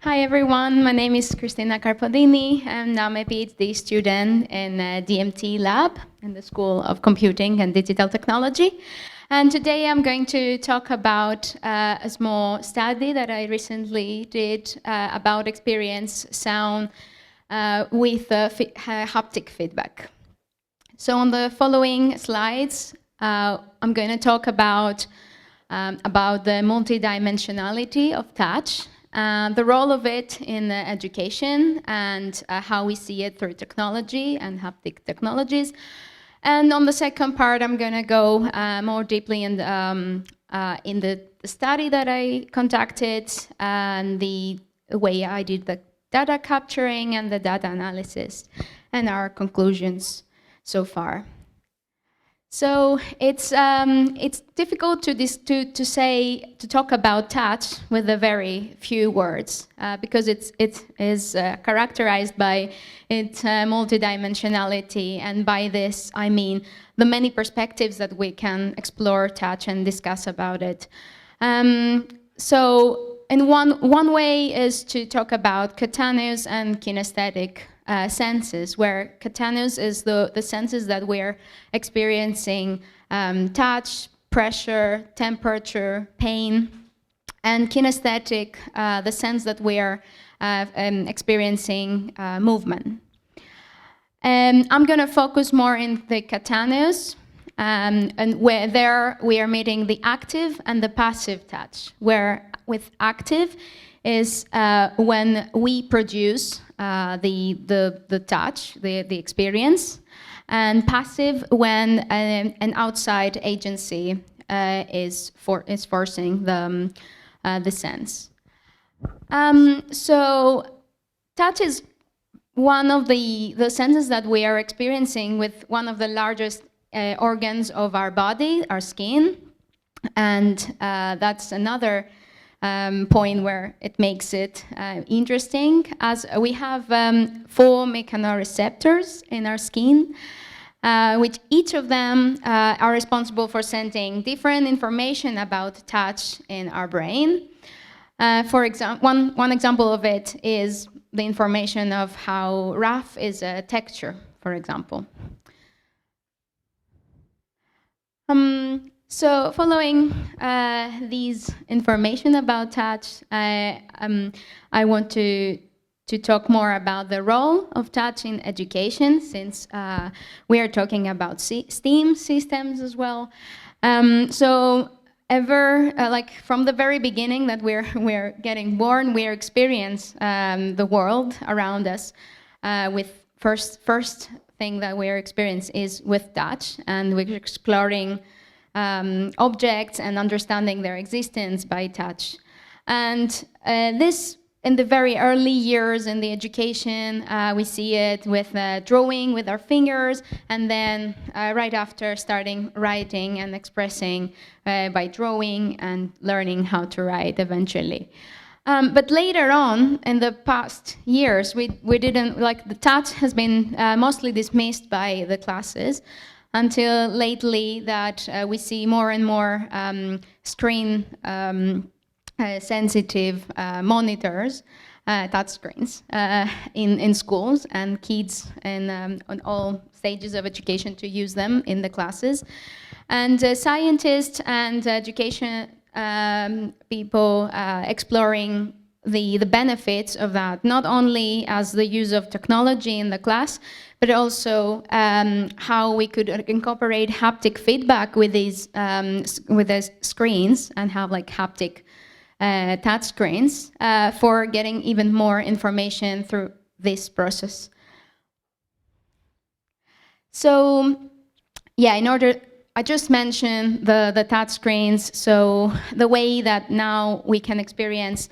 Hi everyone, my name is Christina Karpodini, and I'm a PhD student in DMT lab in the School of Computing and Digital Technology. And today I'm going to talk about a small study that I recently did about experience sound with haptic feedback. So on the following slides, I'm going to talk about the multidimensionality of touch, the role of it in education, and how we see it through technology and haptic technologies. And on the second part, I'm going to go more deeply in the study that I conducted and the way I did the data capturing and the data analysis and our conclusions so far. So it's difficult to talk about touch with a very few words because it is characterized by its multidimensionality, and by this I mean the many perspectives that we can explore touch and discuss about it. So in one way is to talk about cutaneous and kinesthetic senses, where cutaneous is the senses that we're experiencing touch, pressure, temperature, pain, and kinesthetic, the sense that we're experiencing movement. I'm going to focus more in the cutaneous, and where there we are meeting the active and the passive touch, where with active is when we produce the touch, the experience, and passive when an outside agency is forcing the sense. So touch is one of the senses that we are experiencing with one of the largest organs of our body, our skin, and that's another point where it makes it interesting, as we have 4 mechanoreceptors in our skin, which each of them are responsible for sending different information about touch in our brain. For example, one example of it is the information of how rough is a texture, for example. So following these information about touch, I want to talk more about the role of touch in education, since we are talking about STEAM systems as well. So like from the very beginning that we're getting born, we experience the world around us with first thing that we're experiencing is with touch, and we're exploring objects and understanding their existence by touch. And this, in the very early years in the education, we see it with drawing with our fingers, and then right after starting writing and expressing by drawing and learning how to write eventually. But later on, in the past years, we didn't, like, the touch has been mostly dismissed by the classes, until lately that we see more and more screen sensitive monitors, touch screens in schools, and kids on all stages of education to use them in the classes. And scientists and education people exploring the benefits of that, not only as the use of technology in the class, but also how we could incorporate haptic feedback with these screens, and have like haptic touch screens for getting even more information through this process. So yeah, I just mentioned the touch screens. So the way that now we can experience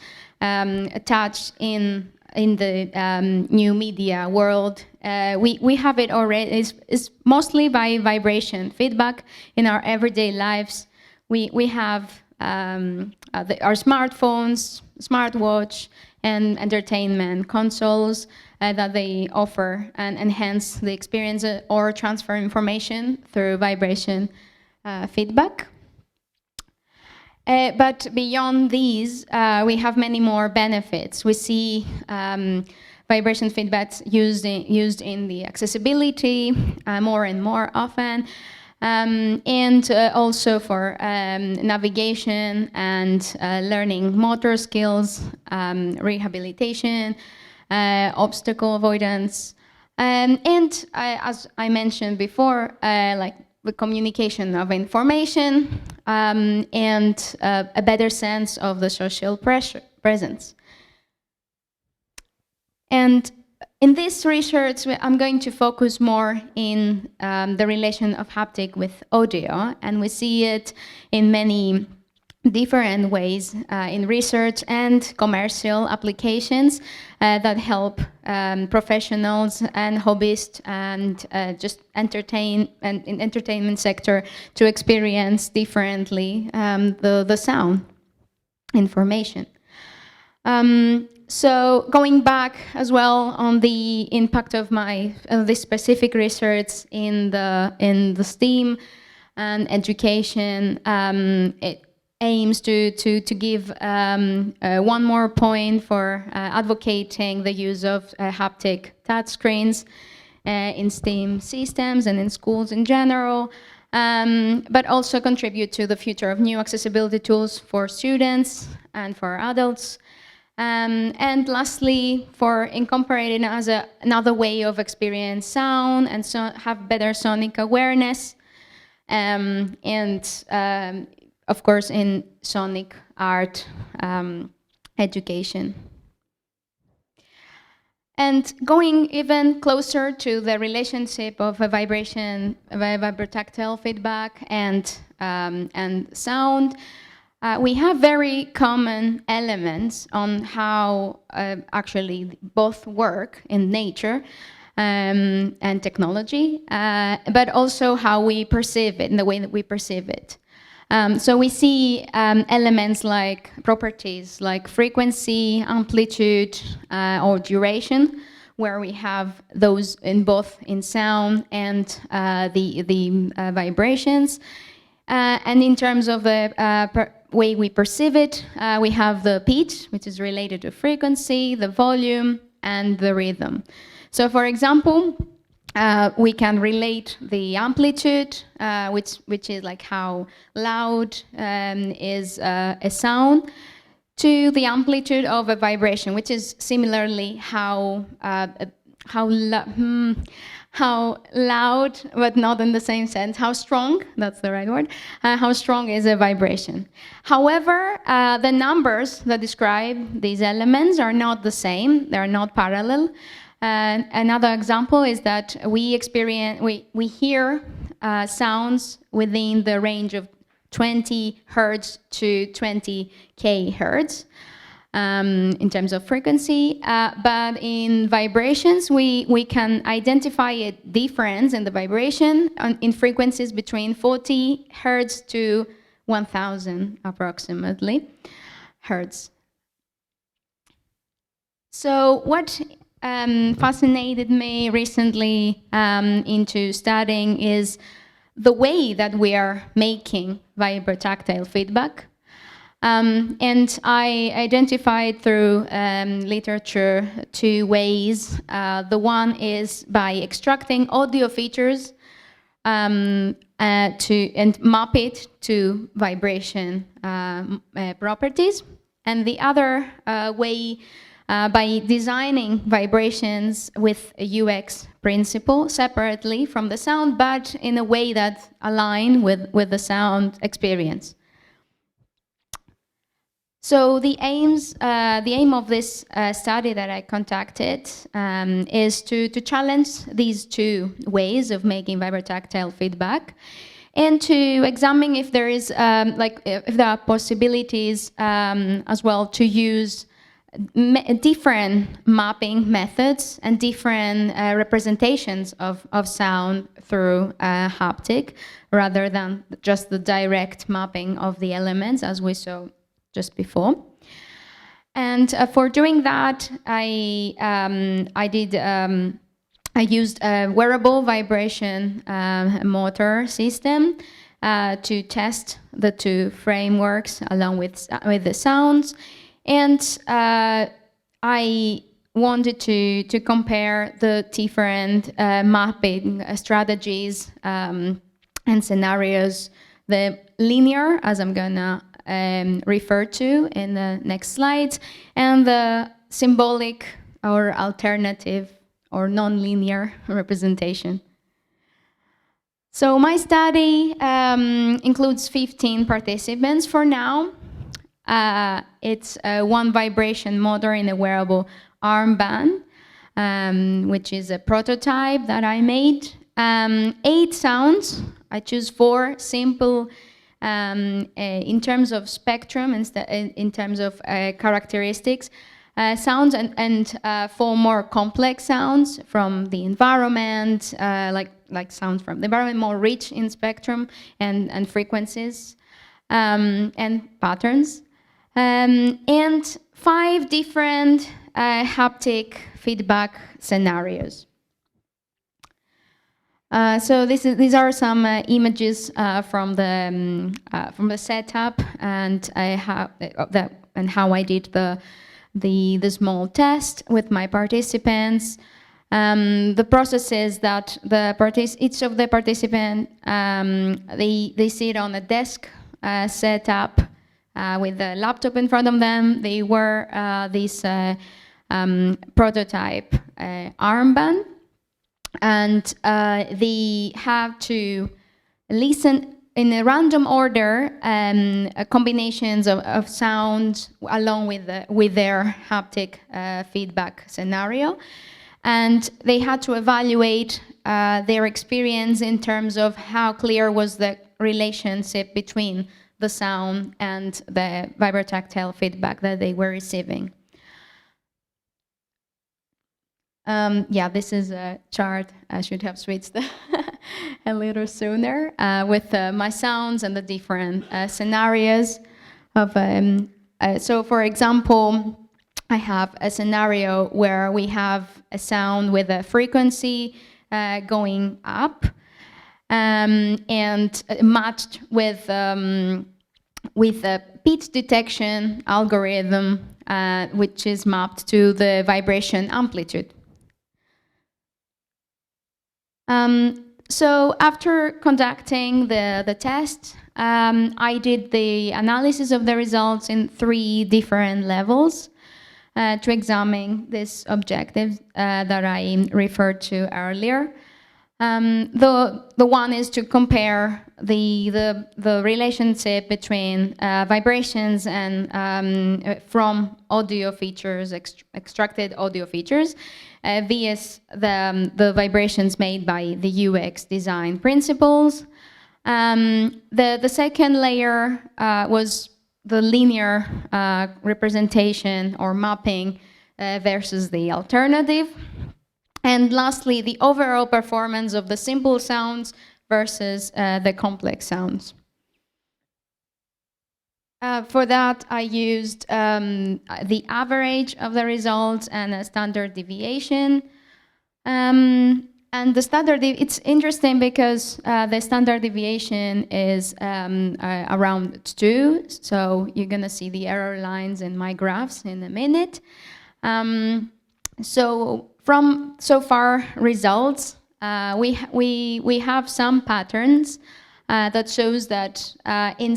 touch in the new media world, we have it already. It's mostly by vibration feedback in our everyday lives. We have our smartphones, smartwatch, and entertainment consoles that they offer and enhance the experience or transfer information through vibration feedback. But beyond these, we have many more benefits. We see vibration feedbacks used in the accessibility more and more often, and also for navigation and learning motor skills, rehabilitation, obstacle avoidance, and as I mentioned before, like the communication of information and a better sense of the social presence. And in this research, I'm going to focus more in the relation of haptic with audio, and we see it in many different ways in research and commercial applications that help professionals and hobbyists and just in entertainment sector to experience differently the sound information. So going back as well on the impact of this specific research in the STEAM and education, it aims to give one more point for advocating the use of haptic touchscreens in STEAM systems and in schools in general, but also contribute to the future of new accessibility tools for students and for adults. And lastly, for incorporating as another way of experience sound and so have better sonic awareness, and of course in sonic art education. And going even closer to the relationship of a vibration, vibrotactile feedback and sound, we have very common elements on how actually both work in nature and technology, but also how we perceive it, in the way that we perceive it. So we see elements like properties like frequency, amplitude, or duration, where we have those in both in sound and the vibrations. And in terms of the way we perceive it, we have the pitch, which is related to frequency, the volume, and the rhythm. So for example, we can relate the amplitude, which is like how loud is a sound, to the amplitude of a vibration, which is similarly how loud, but not in the same sense, how strong, that's the right word, how strong is a vibration. However, the numbers that describe these elements are not the same, they're not parallel. Another example is that we hear sounds within the range of 20 hertz to 20 kHz in terms of frequency, but in vibrations we can identify a difference in the vibration in frequencies between 40 hertz to 1000 approximately hertz. So what fascinated me recently into studying is the way that we are making vibrotactile feedback. And I identified through literature two ways. The one is by extracting audio features and map it to vibration properties. And the other way by designing vibrations with a UX principle separately from the sound, but in a way that align with the sound experience. So the aim of this study that I conducted is to challenge these two ways of making vibrotactile feedback, and to examine if there is if there are possibilities as well to use different mapping methods and different representations of sound through haptic, rather than just the direct mapping of the elements as we saw just before. And for doing that, I used a wearable vibration motor system to test the two frameworks along with the sounds. And I wanted to compare the different mapping strategies and scenarios, the linear, as I'm gonna refer to in the next slides, and the symbolic or alternative or non-linear representation. So my study includes 15 participants for now. It's one vibration motor in a wearable armband, which is a prototype that I made. 8 sounds. I choose 4 simple in terms of spectrum, in terms of characteristics, sounds, and 4 more complex sounds from the environment, like sounds from the environment, more rich in spectrum and frequencies and patterns, and 5 different haptic feedback scenarios. So these are some images from the setup, and I have and how I did the small test with my participants. The process is that each of the participants they sit on a desk setup with a laptop in front of them. They wear this prototype armband. And they have to listen in a random order combinations of sounds along with their haptic feedback scenario. And they had to evaluate their experience in terms of how clear was the relationship between the sound and the vibrotactile feedback that they were receiving. Yeah, this is a chart. I should have switched a little sooner with my sounds and the different scenarios of. So, for example, I have a scenario where we have a sound with a frequency going up and matched with a pitch detection algorithm, which is mapped to the vibration amplitude. So after conducting the test, I did the analysis of the results in 3 different levels to examine these objectives that I referred to earlier. The one is to compare the relationship between vibrations and from audio features, extracted audio features, vs the vibrations made by the UX design principles. The second layer was the linear representation or mapping versus the alternative. And lastly, the overall performance of the simple sounds versus the complex sounds. For that, I used the average of the results and a standard deviation. And the standard, it's interesting because the standard deviation is around 2. So you're going to see the error lines in my graphs in a minute. So from so far results, we have some patterns that shows that in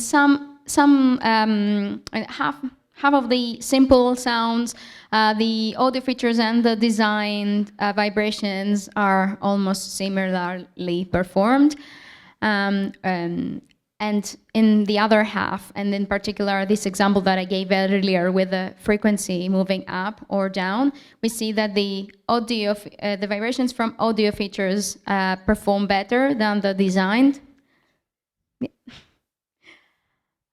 half of the simple sounds, the audio features and the design vibrations are almost similarly performed. And in the other half, and in particular this example that I gave earlier with the frequency moving up or down, we see that the audio, the vibrations from audio features perform better than the designed.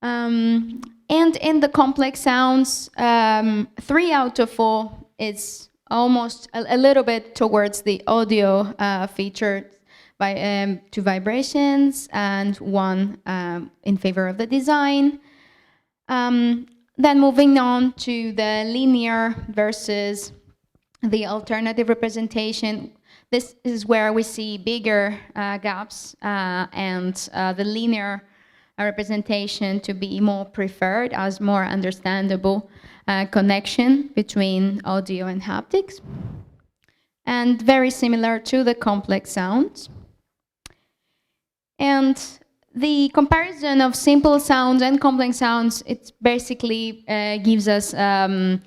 And in the complex sounds, 3 out of 4 is almost a little bit towards the audio feature to vibrations, and 1 in favor of the design. Then moving on to the linear versus the alternative representation, this is where we see bigger gaps and the linear representation to be more preferred as more understandable connection between audio and haptics. And very similar to the complex sounds. And the comparison of simple sounds and complex sounds, it basically gives us an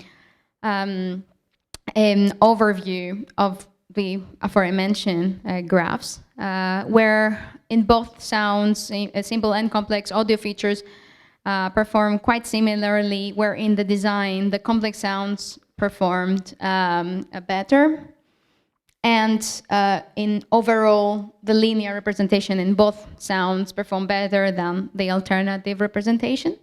overview of the aforementioned graphs, where in both sounds, simple and complex audio features perform quite similarly, where in the design, the complex sounds performed better. And in overall, the linear representation in both sounds perform better than the alternative representation.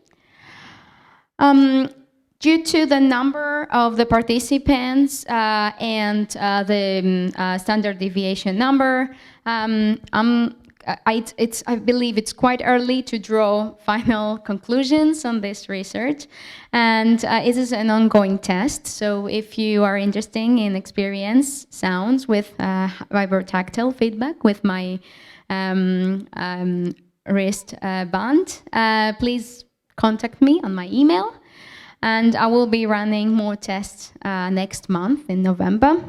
Due to the number of the participants and the standard deviation number, I believe it's quite early to draw final conclusions on this research, and it is an ongoing test. So if you are interested in experience sounds with vibrotactile feedback with my wrist band, please contact me on my email, and I will be running more tests next month in November.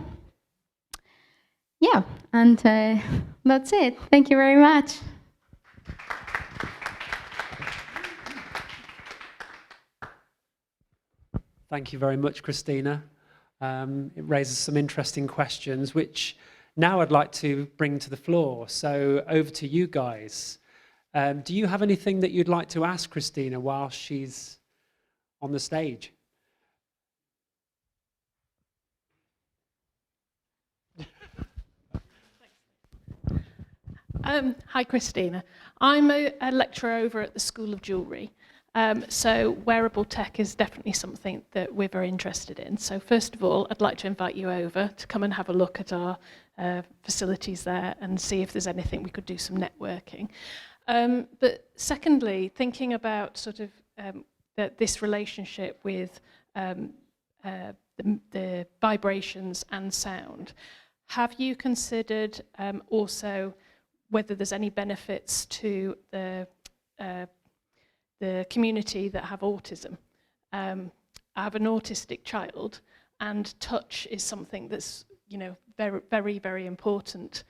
Yeah, and that's it. Thank you very much. Thank you very much, Christina. It raises some interesting questions, which now I'd like to bring to the floor. So over to you guys. Do you have anything that you'd like to ask Christina while she's on the stage? Hi, Christina. I'm a lecturer over at the School of Jewellery. So wearable tech is definitely something that we're very interested in. So first of all, I'd like to invite you over to come and have a look at our facilities there and see if there's anything we could do some networking. But secondly, thinking about sort of this relationship with the vibrations and sound, have you considered also whether there's any benefits to the community that have autism? I have an autistic child, and touch is something that's very, very, very important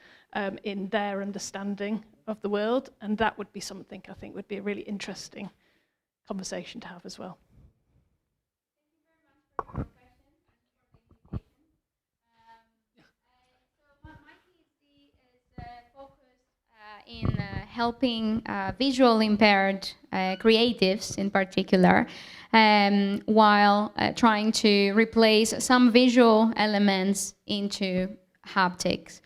in their understanding of the world, and that would be something I think would be a really interesting conversation to have as well. In helping visual impaired creatives in particular, while trying to replace some visual elements into haptics.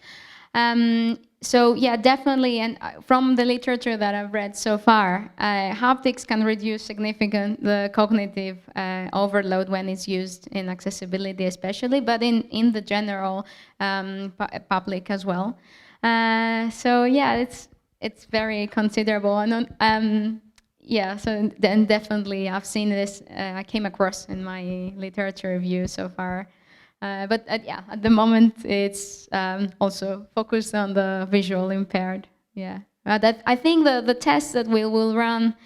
So yeah, definitely, and from the literature that I've read so far, haptics can reduce significant the cognitive overload when it's used in accessibility especially, but in the general public as well. So yeah, it's very considerable, and yeah. So then definitely, I've seen this. I came across in my literature review so far, but yeah, at the moment it's also focused on the visual impaired. Yeah, that I think the tests that we will run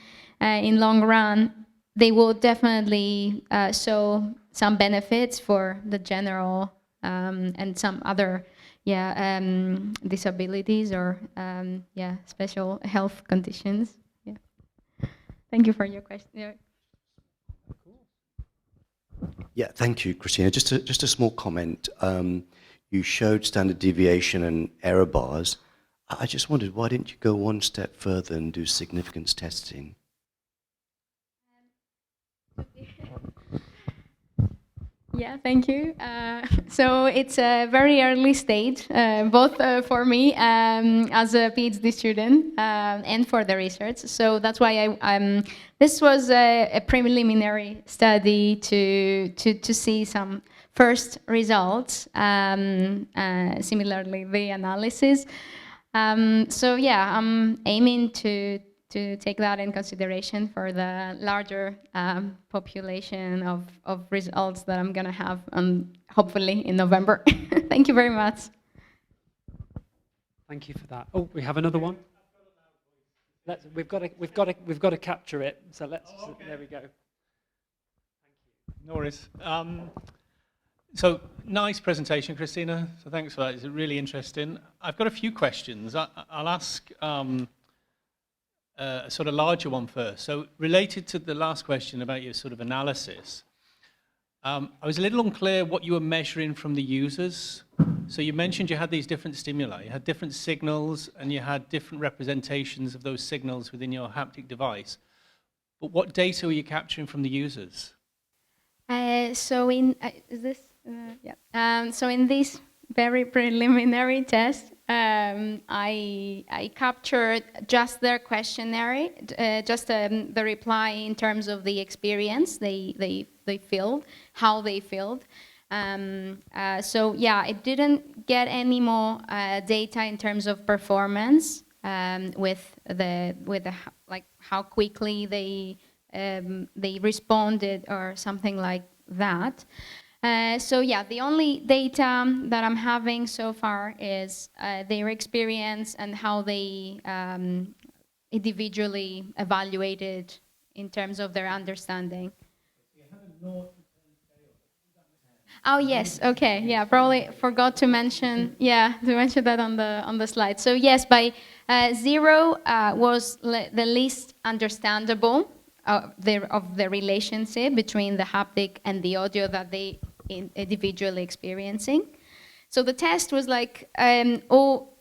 in long run, they will definitely show some benefits for the general and some other. Yeah, disabilities or special health conditions. Yeah. Thank you for your question. Yeah, thank you, Christina. Just a small comment. You showed standard deviation and error bars. I just wondered, why didn't you go one step further and do significance testing? Yeah, thank you. So it's a very early stage, both for me as a PhD student and for the research. So that's why this was a preliminary study to see some first results. Similarly, the analysis. So yeah, I'm aiming to take that in consideration for the larger population of results that I'm going to have hopefully in November. Thank you very much. Thank you for that. Oh, we have another one. We've got to capture it. So there we go. No worries. So nice presentation, Christina. So thanks for that. It's really interesting. I've got a few questions. I'll ask a sort of larger one first. So related to the last question about your sort of analysis, I was a little unclear what you were measuring from the users. So you mentioned you had these different stimuli, you had different signals, and you had different representations of those signals within your haptic device. But what data were you capturing from the users? So in so in this very preliminary test, I captured just their questionnaire, just the reply in terms of the experience they filled, how they filled. So yeah, I didn't get any more data in terms of performance with the like how quickly they responded or something like that. So yeah, the only data that I'm having so far is their experience and how they individually evaluated in terms of their understanding. Oh yes, okay, yeah, probably forgot to mention, that on the slide. So yes, by 0 was the least understandable of the relationship between the haptic and the audio that they individually experiencing. So the test was like all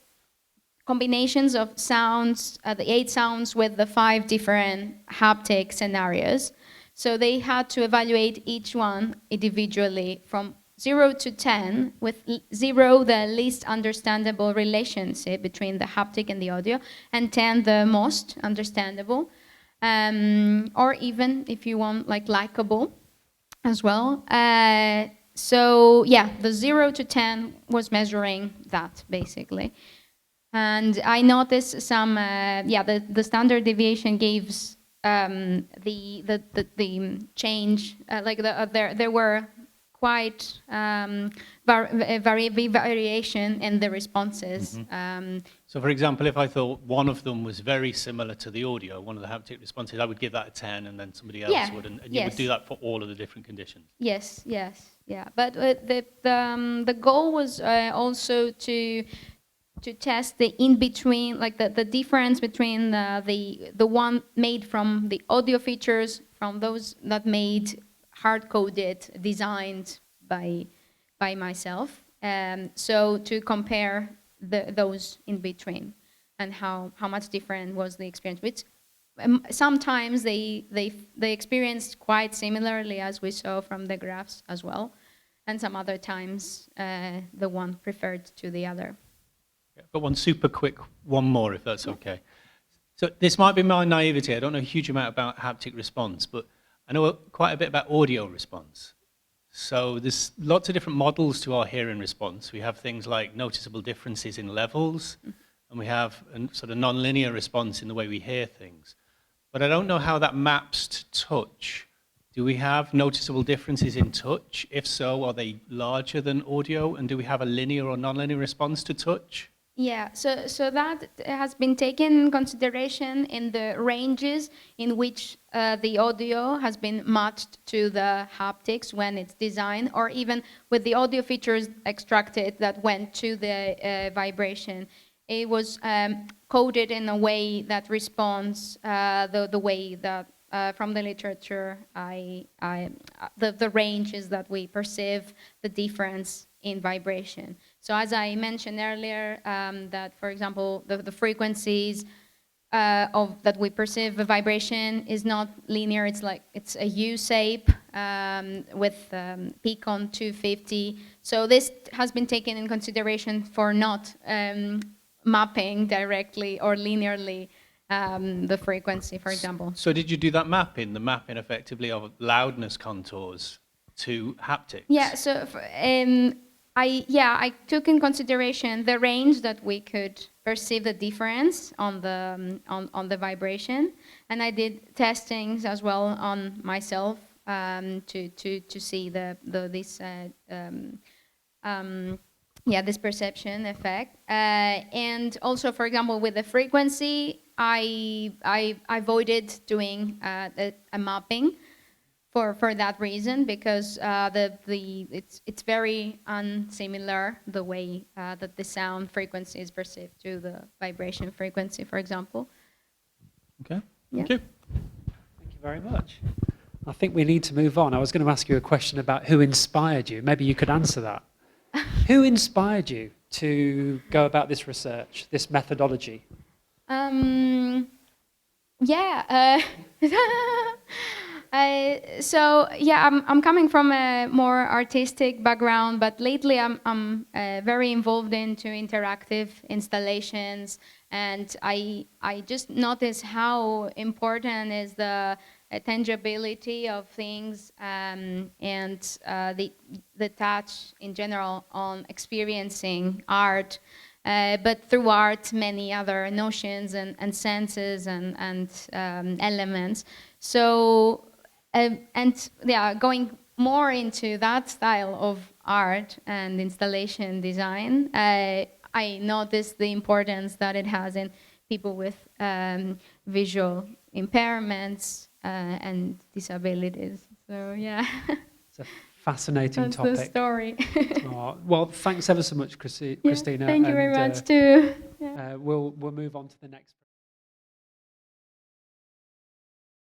combinations of sounds, the 8 sounds with the 5 different haptic scenarios. So they had to evaluate each one individually from 0 to 10, with 0 the least understandable relationship between the haptic and the audio, and 10 the most understandable, or even, if you want, like likable as well. So yeah, the 0 to 10 was measuring that, basically. And I noticed some, the standard deviation gives the change, there were quite variation in the responses. Mm-hmm. So for example, if I thought one of them was very similar to the audio, one of the haptic responses, I would give that a 10, and then somebody else would, and you would do that for all of the different conditions. Yes, yeah. But the goal was also to test the in-between, like the difference between the one made from the audio features from those that made hard-coded, designed by myself. So to compare those in between and how much different was the experience, which sometimes they experienced quite similarly, as we saw from the graphs as well, and some other times the one preferred to the other. I've got one super quick, one more, if that's okay. So this might be my naivety. I don't know a huge amount about haptic response, but I know quite a bit about audio response. So there's lots of different models to our hearing response. We have things like noticeable differences in levels, and we have a sort of non-linear response in the way we hear things. But I don't know how that maps to touch. Do we have noticeable differences in touch? If so, are they larger than audio? And do we have a linear or non-linear response to touch? Yeah, so that has been taken in consideration in the ranges in which the audio has been matched to the haptics when it's designed, or even with the audio features extracted that went to the vibration. It was coded in a way that responds the way that from the literature, the ranges that we perceive the difference in vibration. So as I mentioned earlier, that for example, the frequencies that we perceive the vibration is not linear. It's a U shape with peak on 250. So this has been taken in consideration for not mapping directly or linearly the frequency, for example. So did you do that mapping, the mapping effectively of loudness contours to haptics? Yeah, so I took in consideration the range that we could perceive the difference on the vibration, and I did testings as well on myself to see yeah, this perception effect. And also, for example, with the frequency, I avoided doing a mapping for that reason, because it's very unsimilar the way that the sound frequency is perceived to the vibration frequency, for example. Okay, Yeah. thank you. Thank you very much. I think we need to move on. I was going to ask you a question about who inspired you. Maybe you could answer that. Who inspired you to go about this research, this methodology? Yeah. So yeah, I'm coming from a more artistic background, but lately I'm very involved into interactive installations, and I just notice how important is the tangibility of things, and the touch in general on experiencing art. But through art, many other notions and senses and elements. So, and yeah, going more into that style of art and installation design, I noticed the importance that it has in people with visual impairments and disabilities. So yeah, It's a fascinating that's topic. the story. Oh, well, thanks ever so much, Christina. Yeah, thank you very and, much too. we'll move on to the next.